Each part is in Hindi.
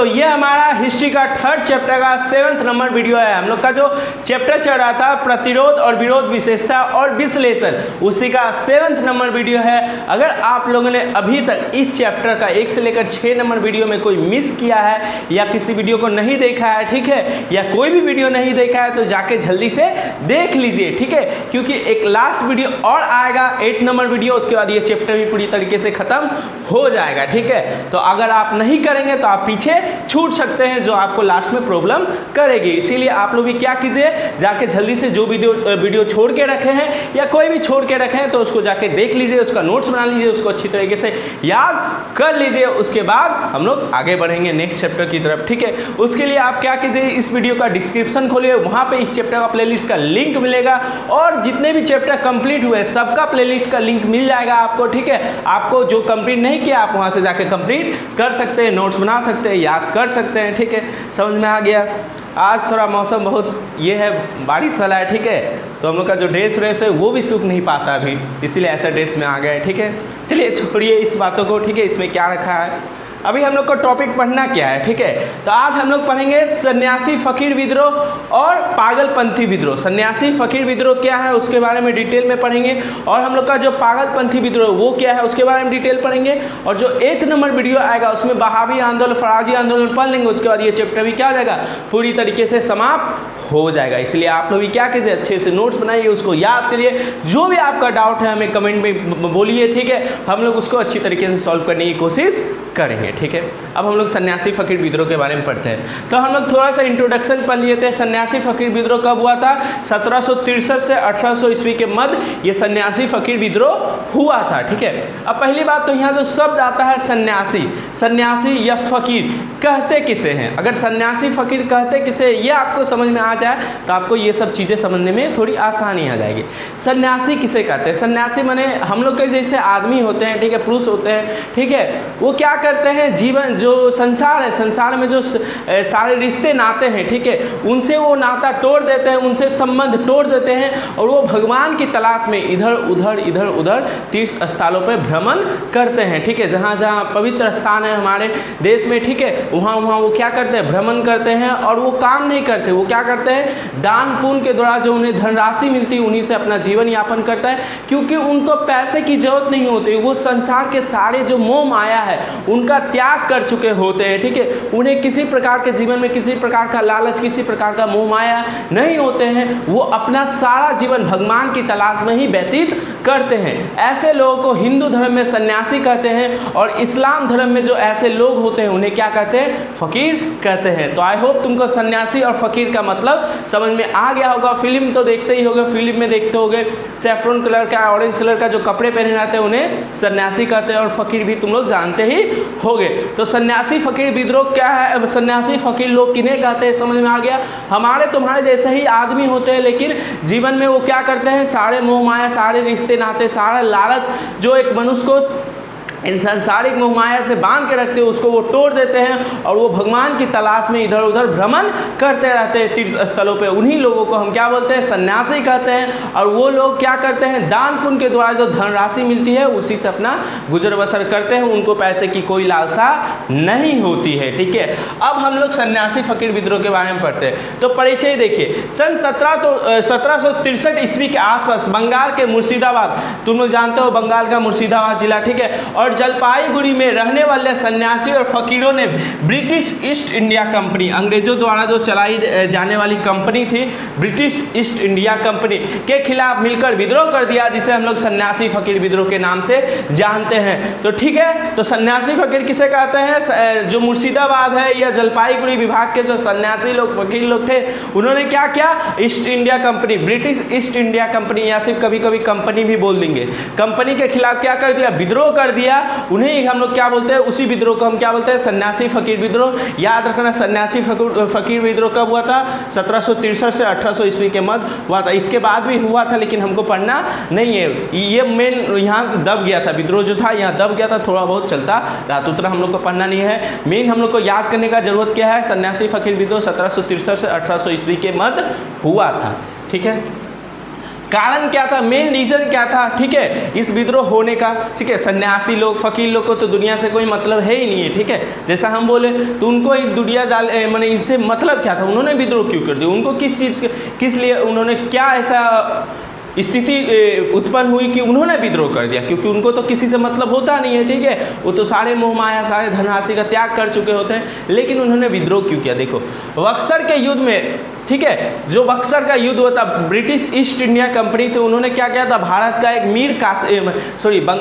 तो ये हमारा हिस्ट्री का थर्ड चैप्टर का 7th नंबर वीडियो है। हम लोग का जो चैप्टर चल रहा था प्रतिरोध और विरोध, विशेषता और विश्लेषण, उसी का 7th नंबर वीडियो है। अगर आप लोगों ने अभी तक इस चैप्टर का 1 से लेकर 6 नंबर वीडियो में कोई मिस किया है या किसी वीडियो को नहीं देखा है, ठीक है, या कोई भी वीडियो नहीं देखा है तो जाके जल्दी से देख लीजिए, ठीक है, क्योंकि एक लास्ट वीडियो और आएगा 8 नंबर वीडियो, उसके बाद ये चैप्टर भी पूरी तरीके से खत्म हो जाएगा, ठीक है। तो अगर आप नहीं करेंगे तो आप पीछे छूट सकते हैं, जो आपको लास्ट में प्रॉब्लम करेगी। इसीलिए आप लोग भी क्या कीजिए, जाके जल्दी से जो वीडियो छोड़ के रखे हैं या कोई भी छोड़ के रखे हैं तो उसको जाके देख लीजिए, उसका नोट्स बना लीजिए, उसको अच्छी तरीके से याद कर लीजिए। उसके बाद हम लोग आगे बढ़ेंगे नेक्स्ट चैप्टर की तरफ, ठीक है। उसके लिए आप क्या कीजिए, इस वीडियो का डिस्क्रिप्शन खोलिए, वहाँ पे इस चैप्टर का प्लेलिस्ट का लिंक मिलेगा और जितने भी चैप्टर कंप्लीट हुए सबका प्लेलिस्ट का लिंक मिल जाएगा आपको, ठीक है। आपको जो कंप्लीट नहीं किया आप वहाँ से जाके कंप्लीट कर सकते हैं, नोट्स बना सकते हैं, याद कर सकते हैं, ठीक है। समझ में आ गया। आज थोड़ा मौसम बहुत ये है, बारिश वाला है, ठीक है, तो हम लोग का जो ड्रेस है वो भी सूख नहीं पाता अभी, इसीलिए ऐसा ड्रेस में आ गए, ठीक है। चलिए छोड़िए इस बातों को, ठीक है, इसमें क्या रखा है। अभी हम लोग को टॉपिक पढ़ना क्या है, ठीक है। तो आज हम लोग पढ़ेंगे सन्यासी फकीर विद्रोह और पागलपंथी विद्रोह। सन्यासी फकीर विद्रोह क्या है उसके बारे में डिटेल में पढ़ेंगे, और हम लोग का जो पागलपंथी विद्रोह वो क्या है उसके बारे में डिटेल पढ़ेंगे, और जो 8th नंबर वीडियो आएगा उसमें बहावी आंदोलन, फराजी आंदोलन पढ़ लेंगे। उसके बाद ये चैप्टर भी क्या हो जाएगा, पूरी तरीके से समाप्त हो जाएगा। इसलिए आप लोग भी क्या कीजिए, अच्छे से नोट्स बनाइए, उसको याद करिए, जो भी आपका डाउट है हमें कमेंट में बोलिए, ठीक है, हम लोग उसको अच्छी तरीके से सॉल्व करने की कोशिश करेंगे, ठीक है। अब हम लोग सन्यासी फकीर विद्रोह के बारे में पढ़ते हैं। तो हम लोग थोड़ा सा इंट्रोडक्शन पढ़ लिए थे। सन्यासी फकीर विद्रोह कब हुआ था, 1763 से 1800 ईस्वी के मध्य ये सन्यासी फकीर विद्रोह हुआ था, ठीक है। अब पहली बात तो यहाँ जो शब्द आता है सन्यासी, सन्यासी या फकीर कहते किसे हैं। अगर सन्यासी फकीर कहते किसे ये आपको समझ में आ जाए तो आपको ये सब चीज़ें समझने में थोड़ी आसानी आ जाएगी। सन्यासी किसे कहते हैं, सन्यासी माने हम लोग के जैसे आदमी होते हैं, ठीक है, पुरुष होते हैं, ठीक है, वो क्या करते हैं, जीवन जो संसार है, संसार में जो सारे रिश्ते नाते हैं, ठीक है, उनसे वो नाता तोड़ देते हैं, उनसे संबंध तोड़ देते हैं और वो भगवान की तलाश में इधर उधर तीर्थ स्थलों पर भ्रमण करते हैं, ठीक है। जहाँ जहाँ पवित्र स्थान है हमारे देश में, ठीक है, वहाँ वो क्या करते हैं, भ्रमण करते हैं, और वो काम नहीं करते, वो क्या करते हैं, दान पुण्य के द्वारा जो उन्हें धनराशि मिलती है उन्हीं से अपना जीवन यापन करता है, क्योंकि उनको पैसे की जरूरत नहीं होती, वो संसार के सारे जो मोह माया है उनका त्याग कर चुके होते हैं, ठीक है। उन्हें किसी प्रकार के जीवन में किसी प्रकार का लालच, किसी प्रकार का मोह माया नहीं होते हैं, वो अपना सारा जीवन भगवान की तलाश में ही व्यतीत करते हैं। ऐसे लोगों को हिंदू धर्म में सन्यासी कहते हैं, और इस्लाम धर्म में जो ऐसे लोग होते हैं उन्हें क्या कहते हैं, फकीर कहते हैं। तो आई होप तुमको सन्यासी और फकीर का मतलब समझ में आ गया होगा। फिल्म तो देखते ही होगे, फिल्म में देखते होगे सैफरन कलर का, ऑरेंज कलर का जो कपड़े पहने जाते हैं उन्हें सन्यासी कहते हैं, और फकीर भी तुम लोग जानते ही होगे। तो सन्यासी फकीर विद्रोह क्या है, सन्यासी फकीर लोग किन्हें कहते हैं समझ में आ गया। हमारे तुम्हारे जैसे ही आदमी होते हैं, लेकिन जीवन में वो क्या करते हैं, सारे मोह माया, सारे रिश्ते नाते, सारा लालच जो एक मनुष्य को इन सांसारिक मोह माया से बांध के रखते हैं उसको वो तोड़ देते हैं, और वो भगवान की तलाश में इधर उधर भ्रमण करते रहते हैं तीर्थ स्थलों पे। उन्हीं लोगों को हम क्या बोलते हैं, सन्यासी कहते हैं। और वो लोग क्या करते हैं, दान पुण्य के द्वारा जो धनराशि मिलती है उसी से अपना गुजर बसर करते हैं, उनको पैसे की कोई लालसा नहीं होती है, ठीक है। अब हम लोग सन्यासी फकीर विद्रोह के बारे में पढ़ते हैं। तो परिचय देखिए, सन 1763 ईस्वी के आसपास बंगाल के मुर्शिदाबाद, तुम लोग जानते हो बंगाल का मुर्शिदाबाद जिला, ठीक है, और जलपाईगुड़ी में रहने वाले सन्यासी और फकीरों ने ब्रिटिश ईस्ट इंडिया कंपनी, अंग्रेजों द्वारा जो चलाई जाने वाली कंपनी थी ब्रिटिश ईस्ट इंडिया कंपनी के खिलाफ मिलकर विद्रोह कर दिया, जिसे हम लोग सन्यासी फकीर विद्रोह के नाम से जानते हैं। तो ठीक है, तो सन्यासी फकीर किसे कहते हैं, जो मुर्शिदाबाद है या जलपाईगुड़ी विभाग के जो सन्यासी लोग, फकीर लोग थे, उन्होंने क्या किया, east India company, British east India company, या सिर्फ कभी कभी कंपनी भी बोल देंगे, कंपनी के खिलाफ क्या कर दिया, विद्रोह कर दिया। उन्हें हम लोग क्या बोलते हैं, उसी विद्रोह को हम क्या बोलते हैं, सन्यासी फकीर विद्रोह। याद रखना, सन्यासी फकीर विद्रोह कब हुआ था, 1763 से 1800 ईस्वी के मध्य हुआ था। इसके बाद भी हुआ था लेकिन हमको पढ़ना नहीं है, ये मेन यहाँ दब गया था, विद्रोह जो था यहाँ दब गया था, थोड़ा बहुत चलता रहा, उतना हम लोग को पढ़ना नहीं है। मेन हम लोग को याद करने का जरूरत क्या है, सन्यासी फकीर विद्रोह 1763 से 1800 ईस्वी के मध्य हुआ था, ठीक है। कारण क्या था, मेन रीजन क्या था, ठीक है, इस विद्रोह होने का, ठीक है। सन्यासी लोग, फकीर लोग को तो दुनिया से कोई मतलब है ही नहीं है, ठीक है। जैसा हम बोले तो उनको दुनिया माने इससे मतलब क्या था, उन्होंने विद्रोह क्यों कर दिया, उनको किस चीज़ किस लिए उन्होंने क्या ऐसा स्थिति उत्पन्न हुई कि उन्होंने विद्रोह कर दिया, क्योंकि उनको तो किसी से मतलब होता नहीं है, ठीक है। वो तो सारे मोह माया, सारे धनराशि का त्याग कर चुके होते हैं, लेकिन उन्होंने विद्रोह क्यों किया। देखो बक्सर के युद्ध में, ठीक है, जो बक्सर का युद्ध हुआ था, ब्रिटिश ईस्ट इंडिया कंपनी थे, उन्होंने क्या किया था, भारत का एक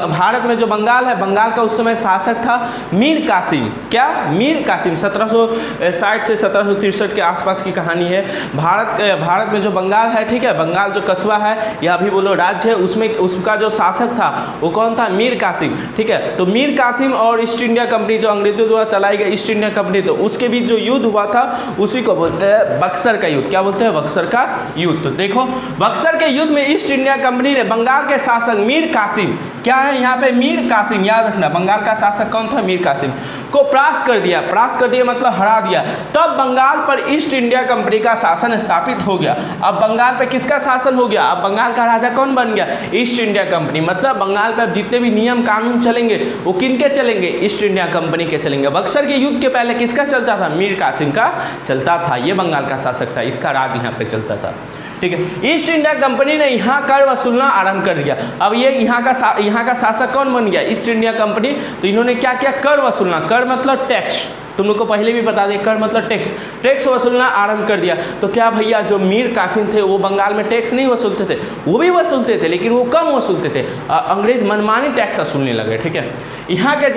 भारत में जो बंगाल है, बंगाल का उस समय शासक था मीर कासिम। क्या, मीर कासिम। 1760 से 1763 के आसपास की कहानी है। भारत में जो बंगाल है, ठीक है, बंगाल जो कस्बा है या अभी बोलो राज्य है, उसमें उसका जो शासक था वो कौन था, मीर कासिम, ठीक है। तो मीर कासिम और ईस्ट इंडिया कंपनी, जो अंग्रेजों द्वारा चलाई गई ईस्ट इंडिया कंपनी, तो उसके बीच जो युद्ध हुआ था उसी को बोलते हैं बक्सर का युद्ध। क्या बोलते हैं, बक्सर का युद्ध। तो देखो बक्सर के युद्ध में ईस्ट इंडिया कंपनी ने बंगाल के शासक मीर कासिम, क्या है यहाँ पे, मीर कासिम, याद रखना, बंगाल का शासक कौन था, मीर कासिम, को परास्त कर दिया। परास्त कर दिया मतलब हरा दिया। तब बंगाल पर ईस्ट इंडिया कंपनी का शासन स्थापित हो गया। अब बंगाल पे किसका शासन हो गया, अब बंगाल का राजा कौन बन गया, ईस्ट इंडिया कंपनी। मतलब बंगाल पर जितने भी नियम कानून चलेंगे वो किनके चलेंगे, ईस्ट इंडिया कंपनी के चलेंगे। बक्सर के युद्ध के पहले किसका चलता था, मीर कासिम का चलता था। ये बंगाल का शासक था, इसका राज यहाँ पे चलता था, ठीक है। ईस्ट इंडिया कंपनी ने यहाँ कर वसूलना आरंभ कर दिया। अब ये यहाँ का शासक कौन बन गया, ईस्ट इंडिया कंपनी। तो इन्होंने क्या किया, कर वसूलना, कर मतलब टैक्स, तुम लोग को पहले भी बता दें, कर मतलब टैक्स वसूलना आरंभ कर दिया। तो क्या भैया, जो मीर कासिम थे वो बंगाल में टैक्स नहीं वसूलते थे, वो भी वसूलते थे, लेकिन वो कम वसूलते थे। अंग्रेज मनमानी टैक्स वसूलने लगे, ठीक है। यहाँ के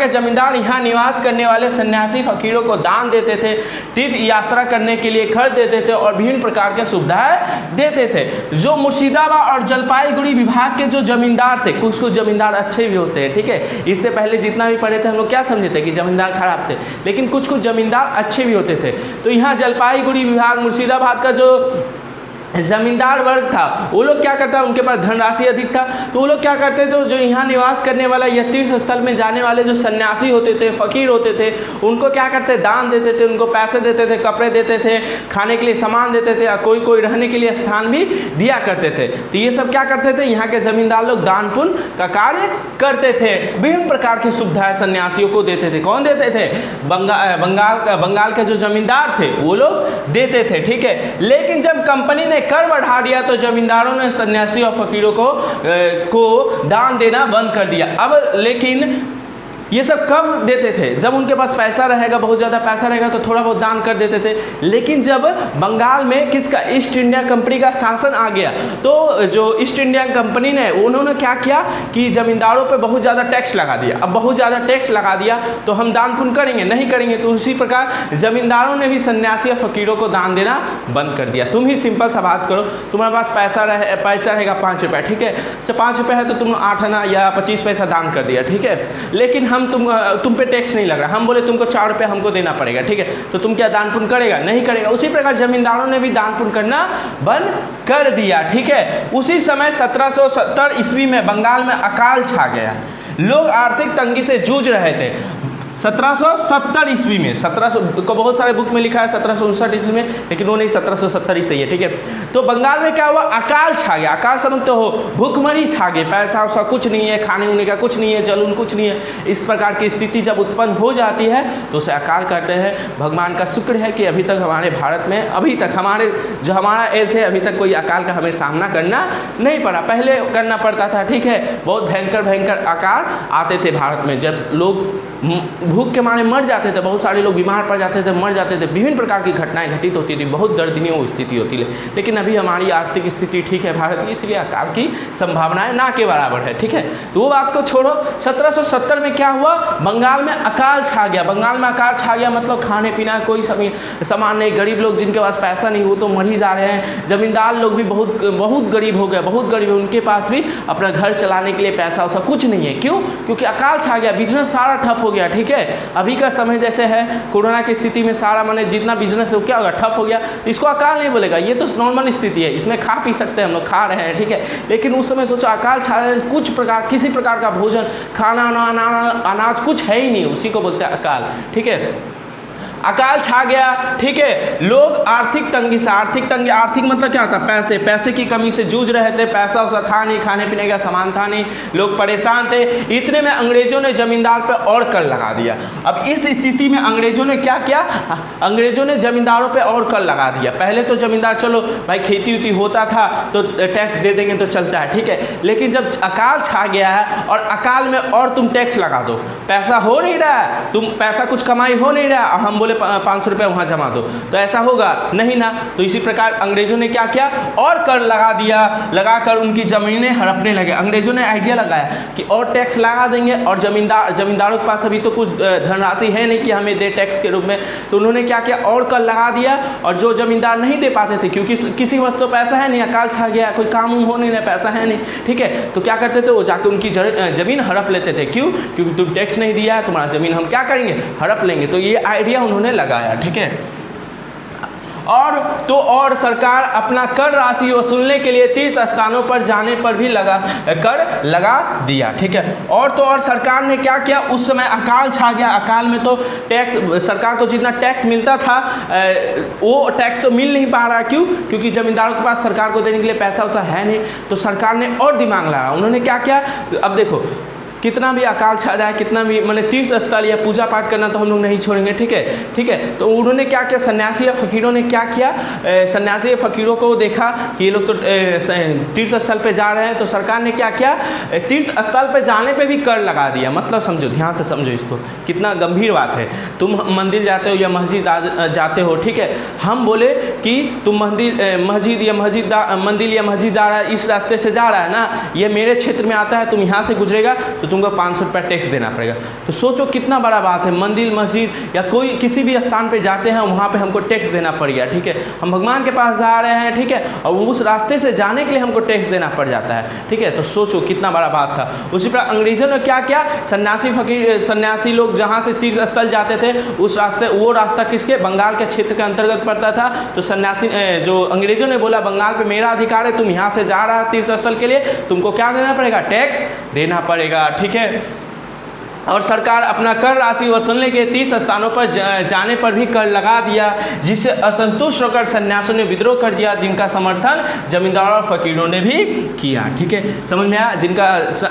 जमींदार यहाँ निवास करने वाले सन्यासी फकीरों को दान देते थे, तीर्थ यात्रा करने के लिए खर्च देते थे और विभिन्न प्रकार के सुविधाएं देते थे। जो मुर्शिदाबाद और जलपाईगुड़ी विभाग के जो जमींदार थे, कुछ जमींदार अच्छे भी होते हैं, ठीक है। इससे पहले जितना भी पढ़े थे हम लोग क्या समझे थे कि जमींदार खराब थे, लेकिन कुछ जमींदार अच्छे भी होते थे। तो यहाँ जलपाईगुड़ी विभाग, मुर्शिदाबाद का जो जमींदार वर्ग था, वो लोग क्या करता, उनके पास धनराशि अधिक था, तो वो लोग क्या करते थे, जो यहाँ निवास करने वाला या तीर्थ स्थल में जाने वाले जो सन्यासी होते थे, फकीर होते थे, उनको क्या करते, दान देते थे, उनको पैसे देते थे, कपड़े देते थे, खाने के लिए सामान देते थे, या कोई रहने के लिए स्थान भी दिया करते थे। तो ये सब क्या करते थे, यहाँ के जमींदार लोग दान पुण्य का कार्य करते थे, विभिन्न प्रकार की सुविधाएं सन्यासियों को देते थे। कौन देते थे, बंगाल के जो जमींदार थे वो लोग देते थे, ठीक है। लेकिन जब कंपनी ने कर बढ़ा दिया तो जमींदारों ने सन्यासी और फकीरों को दान देना बंद कर दिया। अब लेकिन ये सब कब देते थे, जब उनके पास पैसा रहेगा, बहुत ज़्यादा पैसा रहेगा तो थोड़ा बहुत दान कर देते थे। लेकिन जब बंगाल में किसका, ईस्ट इंडिया कंपनी का शासन आ गया, तो जो ईस्ट इंडिया कंपनी ने, उन्होंने क्या किया कि जमींदारों पे बहुत ज़्यादा टैक्स लगा दिया। अब बहुत ज़्यादा टैक्स लगा दिया तो हम दान पुण्य करेंगे, नहीं करेंगे। तो उसी प्रकार जमींदारों ने भी सन्यासी और फकीरों को दान देना बंद कर दिया। तुम ही सिंपल सा बात करो, तुम्हारे पास पैसा रहेगा 5 रुपये, ठीक है। जब 5 रुपये है तो तुम 8 आना या 25 पैसा दान कर दिया, ठीक है। लेकिन तुम पे टैक्स नहीं लग रहा, हम बोले तुमको 4 रुपये हमको देना पड़ेगा, ठीक है। तो तुम क्या दान पुण्य करेगा, नहीं करेगा। उसी प्रकार जमींदारों ने भी दान पुण्य करना बंद कर दिया, ठीक है। उसी समय 1770 ईस्वी में बंगाल में अकाल छा गया। लोग आर्थिक तंगी से जूझ रहे थे। 1770 ईस्वी में, 1700 को बहुत सारे बुक में लिखा है 1759 ईस्वी में, लेकिन वो नहीं, 1770 ही सही है, ठीक है। तो बंगाल में क्या हुआ, अकाल छा गया। अकाल समझते हो, भूखमरी छा गई, पैसा वैसा कुछ नहीं है, खाने उने का कुछ नहीं है, जल कुछ नहीं है। इस प्रकार की स्थिति जब उत्पन्न हो जाती है तो उसे अकाल कहते हैं। भगवान का शुक्र है कि अभी तक हमारे भारत में, अभी तक हमारा एज है, अभी तक कोई अकाल का हमें सामना करना नहीं पड़ा। पहले करना पड़ता था, ठीक है। बहुत भयंकर अकाल आते थे भारत में, जब लोग भूख के मारे मर जाते थे, बहुत सारे लोग बीमार पड़ जाते थे, मर जाते थे, विभिन्न प्रकार की घटनाएं घटित होती थी, बहुत दर्दनीय वो स्थिति होती है। लेकिन अभी हमारी आर्थिक स्थिति ठीक है भारत की, इसलिए अकाल की संभावनाएं ना के बराबर है, ठीक है। तो वो बात को छोड़ो। 1770 में क्या हुआ, बंगाल में अकाल छा गया। बंगाल में अकाल छा गया मतलब खाने पीना कोई सामान नहीं, गरीब लोग जिनके पास पैसा नहीं वो तो मर ही जा रहे हैं। जमींदार लोग भी बहुत गरीब हो गए, बहुत गरीब, उनके पास भी अपना घर चलाने के लिए पैसा वैसा कुछ नहीं है। क्यों, क्योंकि अकाल छा गया, बिजनेस सारा ठप हो गया, ठीक है। अभी का समय जैसे है, कोरोना की स्थिति में सारा माने जितना बिजनेस है वो क्या होगा, ठप हो गया। तो इसको अकाल नहीं बोलेगा, ये तो नॉर्मल स्थिति है, इसमें खा पी सकते हैं, हम लोग खा रहे हैं, ठीक है। लेकिन उस समय सोचो अकाल छा रहे, किसी प्रकार का भोजन, खाना, अनाज कुछ है ही नहीं, उसी को बोलते हैं अकाल, ठीक है। अकाल छा गया, ठीक है। लोग आर्थिक तंगी से, आर्थिक मतलब क्या होता है, पैसे की कमी से जूझ रहे थे, पैसा उसा था नहीं, खाने पीने का सामान था नहीं, लोग परेशान थे। इतने में अंग्रेजों ने जमींदार पर और कर लगा दिया। अब इस स्थिति में अंग्रेजों ने क्या किया, अंग्रेजों ने जमींदारों पे और कर लगा दिया। पहले तो जमींदार चलो भाई खेती उती होता था तो टैक्स दे देंगे तो चलता है, ठीक है। लेकिन जब अकाल छा गया है और अकाल में और तुम टैक्स लगा दो, पैसा हो नहीं रहा है, तुम पैसा कुछ कमाई हो नहीं रहा, हम बोले 500 रुपये वहाँ जमा दो, तो ऐसा होगा नहीं ना। तो इसी प्रकार अंग्रेजों ने क्या किया, और कर लगा दिया, लगाकर उनकी ज़मीनें हड़पने लगे। अंग्रेजों ने आइडिया लगाया कि और टैक्स लगा देंगे, और जमींदारों के पास अभी तो कुछ धनराशि है नहीं कि हमें दे टैक्स के रूप में, तो उन्होंने क्या किया, और कर लगा दिया। और जो जमींदार नहीं दे पाते थे, क्योंकि किसी वक्त तो पैसा है नहीं, अकाल छा गया, कोई काम हो नहीं, पैसा है नहीं, ठीक है, तो क्या करते थे, वो जाके उनकी ज़मीन हड़प लेते थे। क्यों? क्योंकि तुम टैक्स नहीं दिया है, तुम्हारा ज़मीन हम क्या करेंगे, हड़प लेंगे। तो ये आइडिया उन्होंने लगाया, ठीक है। और सरकार अपना कर राशि वसूलने के लिए तीर्थ स्थानों पर जाने पर भी कर लगा दिया, ठीक है। और सरकार ने क्या किया, उस समय अकाल छा गया। अकाल में तो टैक्स, सरकार को जितना टैक्स मिलता था वो टैक्स तो मिल नहीं पा रहा। क्यों? क्योंकि जमींदारों के पास सरकार को देने के लिए पैसा वैसा है नहीं। तो सरकार ने और दिमाग लगाया, उन्होंने क्या किया, अब देखो कितना भी अकाल छा जाए, कितना भी मैंने तीर्थ स्थल या पूजा पाठ करना तो हम लोग नहीं छोड़ेंगे, ठीक है। तो उन्होंने क्या किया, सन्यासी या फकीरों ने क्या किया, सन्यासी या फकीरों को देखा कि ये लोग तो तीर्थ स्थल पे जा रहे हैं, तो सरकार ने क्या किया, तीर्थ स्थल पे जाने पे भी कर लगा दिया। मतलब समझो, ध्यान से समझो इसको, कितना गंभीर बात है। तुम मंदिर जाते हो या मस्जिद जाते हो, ठीक है, हम बोले कि तुम मंदिर या मस्जिद जा रहा है, इस रास्ते से जा रहा है ना, ये मेरे क्षेत्र में आता है, तुम यहाँ से गुजरेगा तो तुमको 500 रुपये टैक्स देना पड़ेगा। तो सोचो कितना बड़ा बात है, मंदिर मस्जिद या कोई किसी भी स्थान पे जाते हैं, वहाँ पे हमको टैक्स देना पड़ गया, ठीक है। हम भगवान के पास जा रहे हैं, ठीक है, और उस रास्ते से जाने के लिए हमको टैक्स देना पड़ जाता है, ठीक है। तो सोचो कितना बड़ा बात था। उसी पर अंग्रेजों ने क्या किया, सन्यासी लोग जहाँ से तीर्थ स्थल जाते थे, उस रास्ते, वो रास्ता किसके, बंगाल के क्षेत्र के अंतर्गत पड़ता था। तो सन्यासी जो अंग्रेजों ने बोला, बंगाल पे मेरा अधिकार है, तुम यहाँ से जा रहा है तीर्थ स्थल के लिए, तुमको क्या देना पड़ेगा, टैक्स देना पड़ेगा, ठीक है। और सरकार अपना कर राशि वसूलने के 30 स्थानों पर जाने पर भी कर लगा दिया, जिससे असंतुष्ट होकर सन्यासियों ने विद्रोह कर दिया, जिनका समर्थन जमींदारों और फकीरों ने भी किया, ठीक है। समझ में आया, जिनका,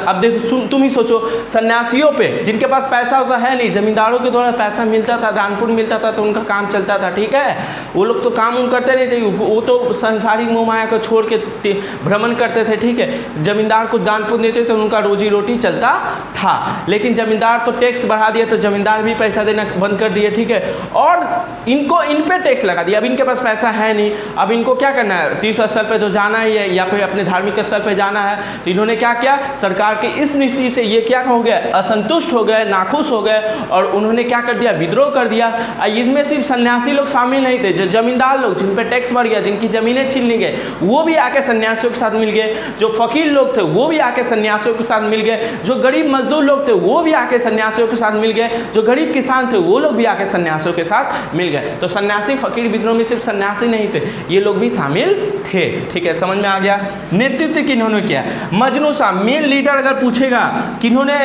अब देखो तुम ही सोचो, सन्यासियों पे जिनके पास पैसा वैसा है नहीं, जमींदारों के द्वारा पैसा मिलता था, दान पुण्य मिलता था, तो उनका काम चलता था, ठीक है। वो लोग तो काम उन करते नहीं थे, वो तो संसारिक मोह माया को छोड़ के भ्रमण करते थे, ठीक है। जमींदार को दान पुण्य देते तो उनका रोजी रोटी चलता था। लेकिन जमींदार तो टैक्स बढ़ा दिया, तो जमींदार भी पैसा देना बंद कर दिए, ठीक है। और इन पे टैक्स लगा दिया। अब इनके पास पैसा है नहीं, अब इनको क्या करना है, तीर्थ स्थल पे तो जाना ही है, या फिर अपने धार्मिक स्थल पे जाना है। तो इन्होंने क्या किया, सरकार की इस नीति से ये क्या हो गया, असंतुष्ट हो गए, नाखुश हो गए, और उन्होंने क्या कर दिया, विद्रोह कर दिया। इसमें सिर्फ सन्यासी लोग शामिल नहीं थे, जो जमींदार लोग, जिन पे टैक्स बढ़ गया, जिनकी जमीनें छीन ली गई, वो भी आके सन्यासियों के साथ मिल गए। जो फकीर लोग थे वो भी आके सन्यासियों के साथ मिल गए। जो गरीब मजदूर लोग थे वो भी आके सन्यासियों के साथ मिल गए। जो गरीब किसान थे वो लोग भी आके सन्यासियों के साथ मिल गए। तो सन्यासी फकीर विद्रोह में सिर्फ सन्यासी नहीं थे, ये लोग भी शामिल थे, ठीक है। समझ में आ गया। नेतृत्व किन्होंने किया, मजनू शाह, मेन लीडर अगर पूछेगा किन्होंने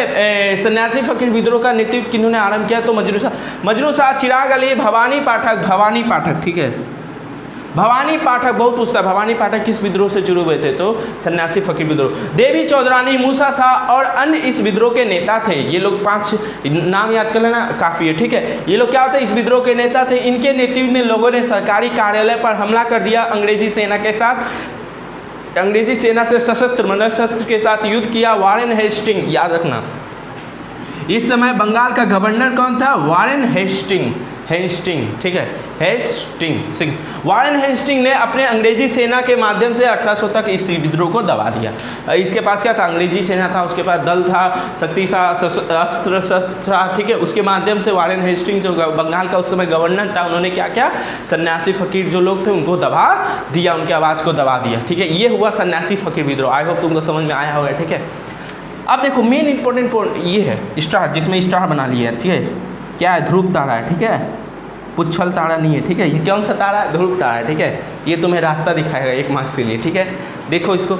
सन्यासी फकीर विद्रोह का नेतृत्व किन्होंने आरंभ किया, तो मजनू शाह, चिराग अली, भवानी पाठक, ठीक है। भवानी पाठक बहुत पूछता है, भवानी पाठक किस विद्रोह से शुरू हुए थे, तो सन्यासी फकीर विद्रोह। देवी चौधरानी, मूसा शाह और अन्य इस विद्रोह के नेता थे। ये लोग 5 नाम याद कर लेना, काफ़ी है, ठीक है। ये लोग क्या होते हैं, इस विद्रोह के नेता थे। इनके नेतृत्व में लोगों ने सरकारी कार्यालय पर हमला कर दिया। अंग्रेजी सेना के साथ, अंग्रेजी सेना से सशस्त्र, मतलब शस्त्र के साथ युद्ध किया। वारेन हेस्टिंग, याद रखना, इस समय बंगाल का गवर्नर कौन था, वारेन हेस्टिंग, ठीक है, हेस्टिंग। वारेन हेस्टिंग ने अपने अंग्रेजी सेना के माध्यम से 1800 तक इस विद्रोह को दबा दिया। इसके पास क्या था, अंग्रेजी सेना था, उसके पास दल था, शक्ति था, अस्त्र शस्त्र था, ठीक है। उसके माध्यम से वारेन हेस्टिंग जो बंगाल का उस समय गवर्नर था, उन्होंने क्या किया, सन्यासी फकीर जो लोग थे उनको दबा दिया, उनकी आवाज़ को दबा दिया, ठीक है। ये हुआ सन्यासी फकीर विद्रोह। आई होप तुमको समझ में आया होगा, ठीक है। अब देखो मेन इंपॉर्टेंट पॉइंट ये है, स्टार, जिसमें स्टार बना लिया है, ठीक है। क्या है, ध्रुव तारा है, ठीक है, पुच्छल तारा नहीं है, ठीक है। ये कौन सा तारा है, ध्रुव तारा है, ठीक है। ये तुम्हें रास्ता दिखाएगा 1 मार्क्स के लिए, ठीक है। देखो इसको,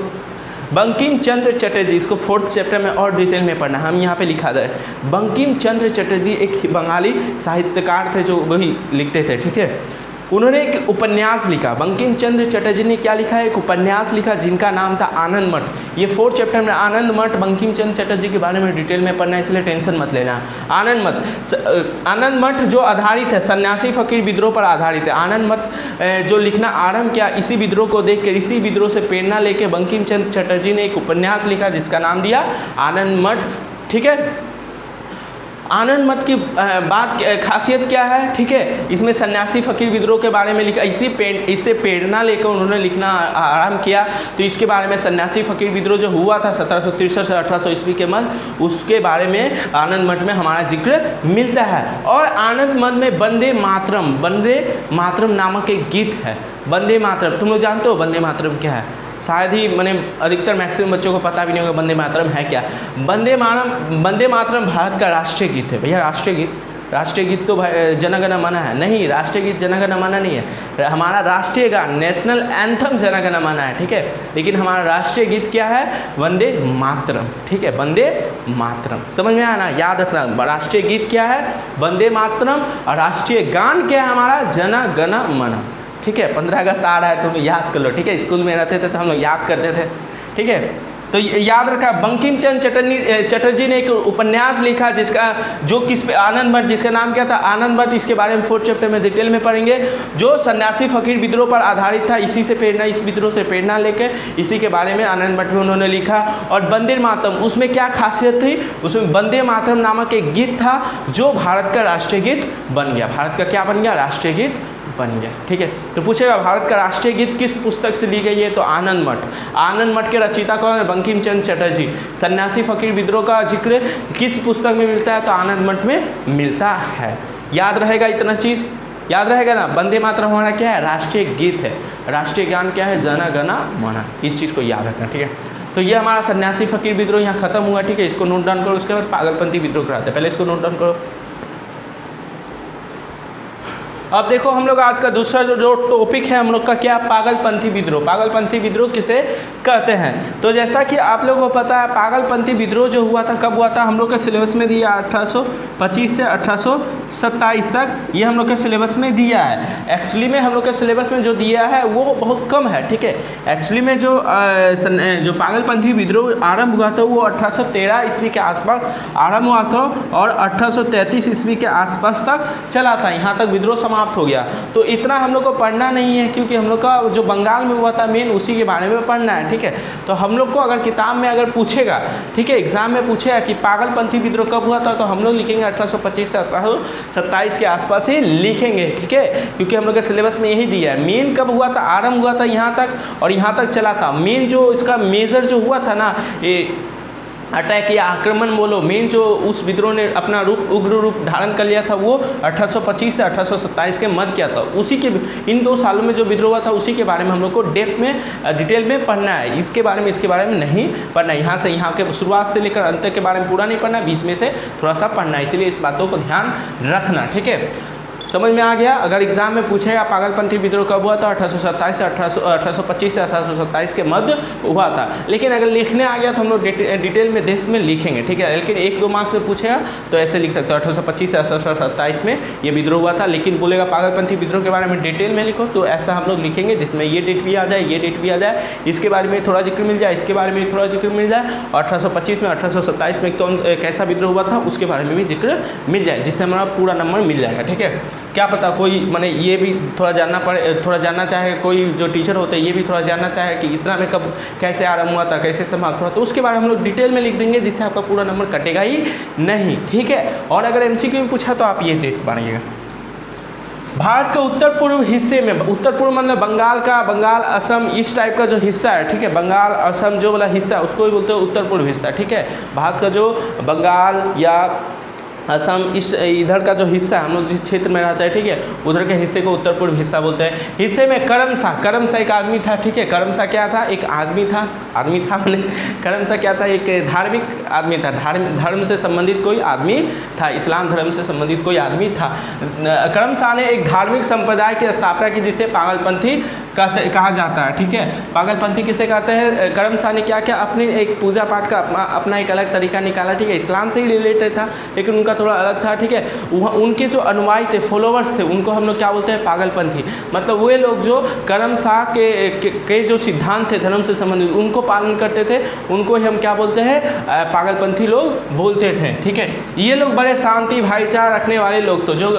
बंकिम चंद्र चटर्जी, इसको 4th चैप्टर में और डिटेल में पढ़ना, हम यहाँ पे लिखा था। बंकिम चंद्र चटर्जी एक बंगाली साहित्यकार थे जो वही लिखते थे, ठीक है। उन्होंने एक उपन्यास लिखा, बंकिम चंद्र चटर्जी ने क्या लिखा है, एक उपन्यास लिखा जिनका नाम था आनंद मठ। ये 4th चैप्टर में आनंद मठ बंकिम चंद्र चटर्जी के बारे में डिटेल में पढ़ना है, इसलिए टेंशन मत लेना। आनंद मठ जो आधारित है सन्यासी फकीर विद्रोह पर आधारित है। आनंद मठ जो लिखना आरंभ किया इसी विद्रोह को देख कर, इसी विद्रोह से प्रेरणा लेके बंकिम चंद्र चटर्जी ने एक उपन्यास लिखा जिसका नाम दिया आनंद मठ, ठीक है। आनंद मठ की बात खासियत क्या है, ठीक है, इसमें सन्यासी फकीर विद्रोह के बारे में लिखा, इससे प्रेरणा लेकर उन्होंने लिखना आरंभ किया। तो इसके बारे में सन्यासी फकीर विद्रोह जो हुआ था 1763 से 1800 ईस्वी के मध्य, उसके बारे में आनंद मठ में हमारा जिक्र मिलता है। और आनंद मठ में वंदे मातरम नामक एक गीत है। वंदे मातरम, तुम लोग जानते हो वंदे मातरम क्या है? शायद ही मैंने अधिकतर मैक्सिमम बच्चों को पता भी नहीं होगा वंदे मातरम है क्या। वंदे मातरम भारत का राष्ट्रीय गीत है भैया। राष्ट्रीय गीत तो जन गण मन है नहीं, राष्ट्रीय गीत जन गण मन नहीं है, हमारा राष्ट्रीय गान नेशनल एंथम जन गण मन है, ठीक है। लेकिन हमारा राष्ट्रीय गीत क्या है? वंदे मातरम, ठीक है, वंदे मातरम। समझ में आया ना, याद रखना, राष्ट्रीय गीत क्या है? वंदे मातरम। और राष्ट्रीय गान क्या है हमारा? जन गण मन, ठीक है। 15 अगस्त आ रहा है, तुम याद कर लो, ठीक है। स्कूल में रहते थे तो हम लोग याद करते थे, ठीक है। तो याद रखा, बंकिम चंद्र चटर्जी ने एक उपन्यास लिखा जिसका जो किस पे आनंद मठ, जिसका नाम क्या था? आनंद मठ। इसके बारे में 4th चैप्टर में डिटेल में पढ़ेंगे। जो सन्यासी फकीर विद्रोह पर आधारित था, इसी से प्रेरणा, इस विद्रोह से प्रेरणा लेकर इसी के बारे में आनंद मठ में उन्होंने लिखा। और वंदे मातरम, उसमें क्या खासियत थी? उसमें वंदे मातरम नामक एक गीत था जो भारत का राष्ट्रीय गीत बन गया। भारत का क्या बन गया? राष्ट्रीय गीत बन गया, ठीक है। तो पूछेगा भारत का राष्ट्रीय गीत किस पुस्तक से ली गई है? तो आनंद मठ। आनंद मठ के रचयिता कौन है? बंकिम चंद्र चटर्जी। सन्यासी फकीर विद्रोह का जिक्र किस पुस्तक में मिलता है? तो आनंद मठ में मिलता है। याद रहेगा, इतना चीज़ याद रहेगा ना। वंदे मातरम हमारा क्या है? राष्ट्रीय गीत है। राष्ट्रीय गान क्या है? जन गण मन। इस चीज़ को याद रखना, ठीक है। तो ये हमारा सन्यासी फकीर विद्रोह यहाँ खत्म हुआ, ठीक है। इसको नोट डाउन करो। उसके बाद पागलपंथी विद्रोह कराते हैं, पहले इसको नोट डाउन करो। अब देखो हम लोग आज का दूसरा जो टॉपिक है हम लोग का क्या? पागलपंथी विद्रोह। पागलपंथी विद्रोह किसे कहते हैं? तो जैसा कि आप लोगों को पता है, पागलपंथी विद्रोह जो हुआ था कब हुआ था? हम लोग के सिलेबस में दिया 1825 से 1827 तक, ये हम लोग के सिलेबस में दिया है। एक्चुअली में हम लोग के सिलेबस में जो दिया है वो बहुत कम है, ठीक है। एक्चुअली में जो पागलपंथी विद्रोह आरंभ हुआ था वो 1813 ईस्वी के आसपास आरंभ हुआ था और 1833 ईस्वी के आसपास तक चला था। यहाँ तक विद्रोह समाप्त हो गया। तो इतना हम लोग को पढ़ना नहीं है, क्योंकि हम लोग का जो बंगाल में हुआ था मेन उसी के बारे में पढ़ना है, ठीक है। तो हम लोग को अगर किताब में अगर पूछेगा, ठीक है, एग्जाम में पूछेगा कि पागलपंथी विद्रोह कब हुआ था, तो हम लोग लिखेंगे 1825 से 1827 के आसपास ही लिखेंगे, ठीक है। क्योंकि हम लोग के सिलेबस में यही दिया है। मेन कब हुआ था? आरंभ हुआ था यहाँ तक और यहाँ तक चला था। मेन जो इसका मेजर जो हुआ था ना, ये अटैक या आक्रमण बोलो, मेन जो उस विद्रोह ने अपना रूप उग्र रूप धारण कर लिया था वो 1825 से 1827 के मध्य किया था। उसी के इन 2 सालों में जो विद्रोह हुआ था उसी के बारे में हम लोग को डेप्थ में डिटेल में पढ़ना है। इसके बारे में नहीं पढ़ना है। यहाँ से यहाँ के शुरुआत से लेकर अंत के बारे में पूरा नहीं पढ़ना, बीच में से थोड़ा सा पढ़ना है। इसलिए इस बातों को ध्यान रखना, ठीक है। समझ में आ गया? अगर एग्जाम में पूछेगा पागलपंथी विद्रोह कब हुआ था, 1827 से 1825 से 1827 के मध्य हुआ था। लेकिन अगर लिखने आ गया तो हम लोग डिटेल में डेप्थ में लिखेंगे, ठीक है। लेकिन 1-2 मार्क्स में पूछेगा तो ऐसे लिख सकते हो 1825 से 1827 में ये विद्रोह हुआ था। लेकिन बोलेगा पागलपंथी विद्रोह के बारे में डिटेल में लिखो, तो ऐसा हम लोग लिखेंगे जिसमें ये डेट भी आ जाए, ये डेट भी आ जाए, इसके बारे में थोड़ा जिक्र मिल जाए, इसके बारे में थोड़ा जिक्र मिल जाए, और 1825 में 1827 में कैसा विद्रोह हुआ था उसके बारे में भी जिक्र मिल जाए, जिससे हमारा पूरा नंबर मिल जाएगा, ठीक है। क्या पता कोई माने ये भी थोड़ा जानना चाहे, कोई जो टीचर होते हैं ये भी थोड़ा जानना चाहे कि इतना में कब कैसे आरंभ हुआ था, कैसे समाप्त हुआ, तो उसके बारे में हम लोग डिटेल में लिख देंगे, जिससे आपका पूरा नंबर कटेगा ही नहीं, ठीक है। और अगर MCQ में पूछा तो आप ये डेट पढ़िएगा। भारत के उत्तर पूर्व हिस्से में, उत्तर पूर्व मतलब बंगाल असम इस टाइप का जो हिस्सा है, ठीक है, बंगाल असम जो वाला हिस्सा उसको भी बोलते हैं उत्तर पूर्व हिस्सा, ठीक है। भारत का जो बंगाल या असम इस इधर का जो हिस्सा है, हम लोग जिस क्षेत्र में रहता है, ठीक है, उधर के हिस्से को उत्तर पूर्व हिस्सा बोलते हैं। हिस्से में करमशाह एक आदमी था, ठीक है। करमशाह क्या था? एक आदमी था मैंने करमशाह क्या था? एक धार्मिक आदमी था, धर्म से संबंधित कोई आदमी था, इस्लाम धर्म से संबंधित कोई आदमी था। करमशाह ने एक धार्मिक संप्रदाय की स्थापना की जिसे पागलपंथी कहा जाता है, ठीक है। पागलपंथी किसे कहते हैं? करमशाह ने क्या किया? अपनी एक पूजा पाठ का अपना एक अलग तरीका निकाला, ठीक है। इस्लाम से ही रिलेटेड था लेकिन उनका थोड़ा अलग था, ठीक है। उनके जो अनुयायी थे, फॉलोवर्स थे, उनको हम लोग क्या बोलते हैं? पागलपंथी। मतलब वे लोग जो करमशाह के जो सिद्धांत थे धर्म से संबंधित, उनको पालन करते थे, उनको ही हम क्या बोलते हैं? पागलपंथी लोग बोलते थे, ठीक है। ये लोग बड़े शांति भाईचारा रखने वाले लोग थे। जो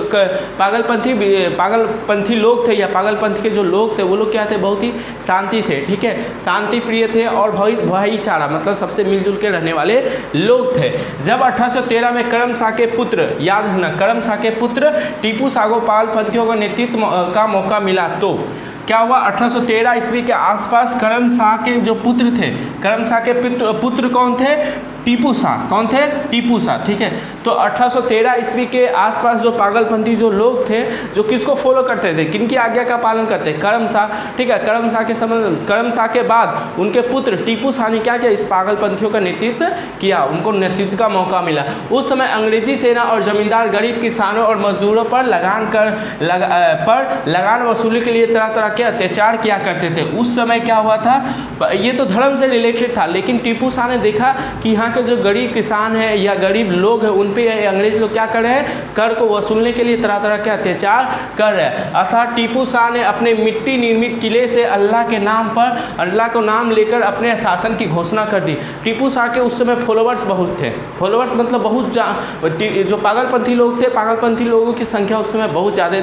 पागलपंथी लोग थे या पागलपंथी के जो लोग थे वो लोग क्या थे? बहुत ही शांति थे, ठीक है, शांति प्रिय थे और भाईचारा मतलब सबसे मिलजुल के रहने वाले लोग थे। जब 1813 में करमशाह के पुत्र, याद रखना, करमशाह के पुत्र टीपू शाह को पागलपंथियों का नेतृत्व का मौका मिला तो क्या हुआ? 1813 ईस्वी के आसपास करमशाह के जो पुत्र थे, करमशाह के पुत्र कौन थे? टीपू शाह। कौन थे? टीपू शाह, ठीक है। तो 1813 ईस्वी के आसपास जो पागलपंथी जो लोग थे, जो किसको फॉलो करते थे, किनकी आज्ञा का पालन करते? करमशाह, ठीक है। करमशाह के बाद उनके पुत्र टीपू शाह ने क्या किया? इस पागलपंथियों का नेतृत्व किया, उनको नेतृत्व का मौका मिला। उस समय अंग्रेजी सेना और जमींदार गरीब किसानों और मजदूरों पर लगान वसूली के लिए तरह तरह के अत्याचार किया करते थे। उस समय क्या हुआ था? ये तो धर्म से रिलेटेड था, लेकिन टीपू शाह ने देखा कि यहाँ के जो गरीब किसान हैं या गरीब लोग हैं उन पे अंग्रेज लोग क्या कर रहे हैं? कर को वसूलने के लिए तरह तरह के अत्याचार कर रहे हैं। अर्थात टीपू शाह ने अपने मिट्टी निर्मित किले से अल्लाह के नाम पर, अल्लाह को नाम लेकर अपने शासन की घोषणा कर दी। टीपू शाह के उस समय फॉलोवर्स बहुत थे, फॉलोवर्स मतलब बहुत जो पागलपंथी लोग थे, पागलपंथी लोगों की संख्या उस समय बहुत ज़्यादा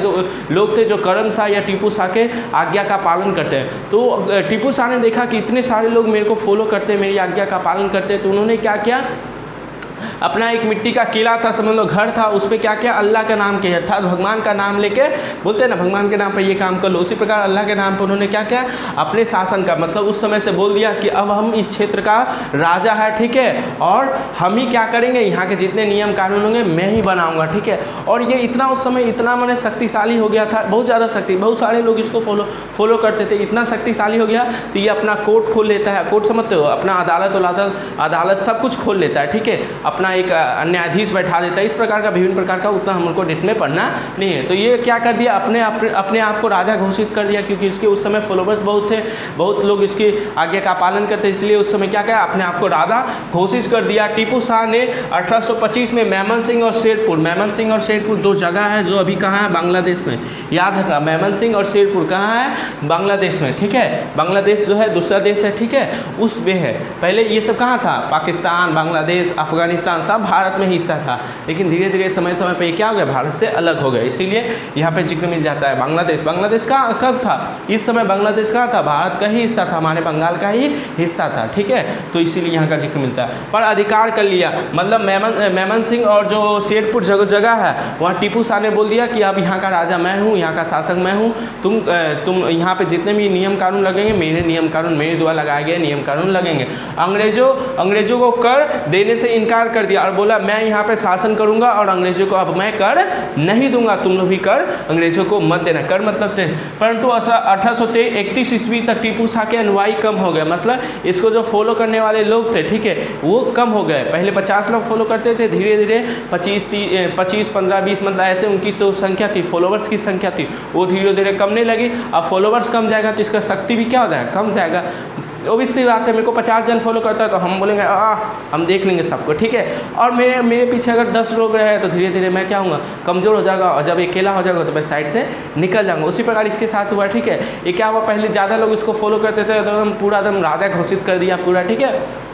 लोग थे जो करमशाह या टीपू शाह के आज्ञा का पालन करते हैं। तो टीपू शाह ने देखा कि इतने सारे लोग मेरे को फॉलो करते हैं, मेरी आज्ञा का पालन करते हैं, तो उन्होंने क्या किया? अपना एक मिट्टी का किला था, समझ लो घर था, उस पर क्या किया? अल्लाह का नाम किया, अर्थात भगवान का नाम लेके बोलते हैं ना, भगवान के नाम पर ये काम कर लो, उसी प्रकार अल्लाह के नाम पर उन्होंने क्या किया? अपने शासन का मतलब उस समय से बोल दिया कि अब हम इस क्षेत्र का राजा है, ठीक है, और हम ही क्या करेंगे? यहाँ के जितने नियम कानून होंगे मैं ही बनाऊंगा, ठीक है। और ये इतना उस समय इतना मैंने शक्तिशाली हो गया था, बहुत ज़्यादा शक्ति, बहुत सारे लोग इसको फॉलो करते थे, इतना शक्तिशाली हो गया तो ये अपना कोर्ट खोल लेता है, कोर्ट समझते हो, अपना अदालत सब कुछ खोल लेता है, ठीक है, अपना एक न्यायाधीश बैठा देता है। इस प्रकार का विभिन्न प्रकार का उतना हमको डेट में पढ़ना नहीं है। तो ये क्या कर दिया? अपने आप को राजा घोषित कर दिया, क्योंकि इसके उस समय फॉलोवर्स बहुत थे, बहुत लोग इसकी आज्ञा का पालन करते, इसलिए उस समय क्या किया? अपने आप को राजा घोषित कर दिया। टीपू शाह ने 1825 में मेमन सिंह और शेरपुर दो जगह है जो अभी कहाँ है? बांग्लादेश में, याद रखना, मेमन सिंह और शेरपुर कहाँ है? बांग्लादेश में, ठीक है। बांग्लादेश जो है दूसरा देश है, ठीक है, उस में है। पहले ये सब कहाँ था? पाकिस्तान, बांग्लादेश, अफगानिस्तान सब भारत में ही हिस्सा था, लेकिन धीरे धीरे समय पे ये क्या हो गया? भारत से अलग हो गया, इसीलिए यहाँ पे जिक्र मिल जाता है बांग्लादेश का कब था? इस समय बांग्लादेश कहाँ था? भारत का ही हिस्सा था, हमारे बंगाल का ही हिस्सा था, ठीक है। तो इसीलिए यहाँ का जिक्र मिलता है। पर अधिकार कर लिया, मतलब मेमन सिंह और जो शेरपुर जगह है वहाँ टीपू शाह ने बोल दिया कि अब यहाँ का राजा मैं हूँ, यहाँ का शासक मैं हूँ, तुम यहाँ पे जितने भी नियम कानून लगेंगे मेरे नियम कानून, मेरे द्वारा लगाए गए नियम कानून लगेंगे। अंग्रेजों को कर देने से इनकार कर दिया और बोला मैं यहाँ पे शासन करूँगा और अंग्रेजों को अब मैं कर नहीं दूंगा, तुम लोग भी कर अंग्रेजों को मत देना, कर मतलब थे। परंतु 1831 ईस्वी तक टीपू शाह के अनुयायी कम हो गए, मतलब इसको जो फॉलो करने वाले लोग थे, ठीक है, वो कम हो गए। पहले 50 लोग फॉलो करते थे, धीरे धीरे 25, 15, 20 मतलब ऐसे उनकी जो संख्या थी, फॉलोवर्स की संख्या थी, वो धीरे धीरे कमने लगी। अब फॉलोवर्स कम जाएगा तो इसका शक्ति भी क्या हो जाएगा? कम जाएगा। ओबीसी बात है, मेरे को 50 जन फॉलो करता है तो हम बोलेंगे हम देख लेंगे सबको, ठीक है। और मेरे पीछे अगर 10 लोग रहे तो धीरे धीरे मैं क्या हूँगा? कमज़ोर हो जाएगा, और जब अकेला हो जाएगा तो मैं साइड से निकल जाऊँगा। उसी प्रकार इसके साथ हुआ, ठीक है। ये क्या हुआ? पहले ज़्यादा लोग इसको फॉलो करते थे तो हम पूरा एकदम राजा घोषित कर दिया पूरा, ठीक है,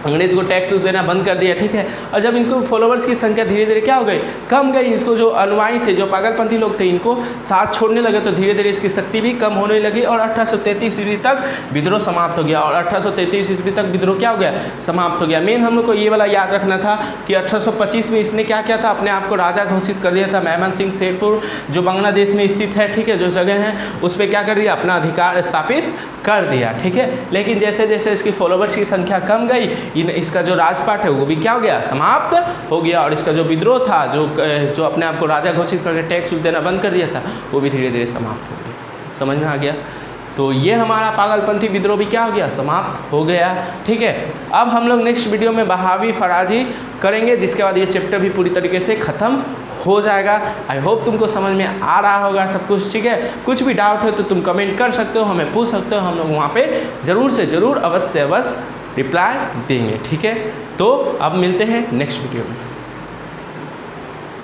अंग्रेज को टैक्स देना बंद कर दिया, ठीक है। और जब इनको फॉलोवर्स की संख्या धीरे धीरे क्या हो गई? कम गई। इसको जो अनुयायी थे, जो पागलपंथी लोग थे, इनको साथ छोड़ने लगे तो धीरे धीरे इसकी शक्ति भी कम होने लगी और 1833 ईस्वी तक विद्रोह समाप्त हो गया। और 1833 ईस्वी तक विद्रोह क्या हो गया? समाप्त हो गया। मेन हम लोग को ये वाला याद रखना था कि 1825 में इसने क्या किया था? अपने आप को राजा घोषित कर दिया था। मेमन सिंह शेरपुर जो बांग्लादेश में स्थित है, ठीक है, जो जगह है उस पर क्या कर दिया? अपना अधिकार स्थापित कर दिया, ठीक है। लेकिन जैसे जैसे इसकी फॉलोवर्स की संख्या कम गई, इसका जो राजपाट है वो भी क्या हो गया, समाप्त हो गया। और इसका जो विद्रोह था, जो अपने आप को राजा घोषित करके टैक्स देना बंद कर दिया था, वो भी धीरे धीरे समाप्त हो गया। समझ में आ गया? तो ये हमारा पागलपंथी विद्रोह भी क्या हो गया, समाप्त हो गया। ठीक है, अब हम लोग नेक्स्ट वीडियो में बहावी फराजी करेंगे, जिसके बाद ये चैप्टर भी पूरी तरीके से ख़त्म हो जाएगा। आई होप तुमको समझ में आ रहा होगा सब कुछ। ठीक है, कुछ भी डाउट हो तो तुम कमेंट कर सकते हो, हमें पूछ सकते हो, हम लोग वहाँ पे ज़रूर से ज़रूर अवश्य रिप्लाई देंगे। ठीक है, तो अब मिलते हैं नेक्स्ट वीडियो में।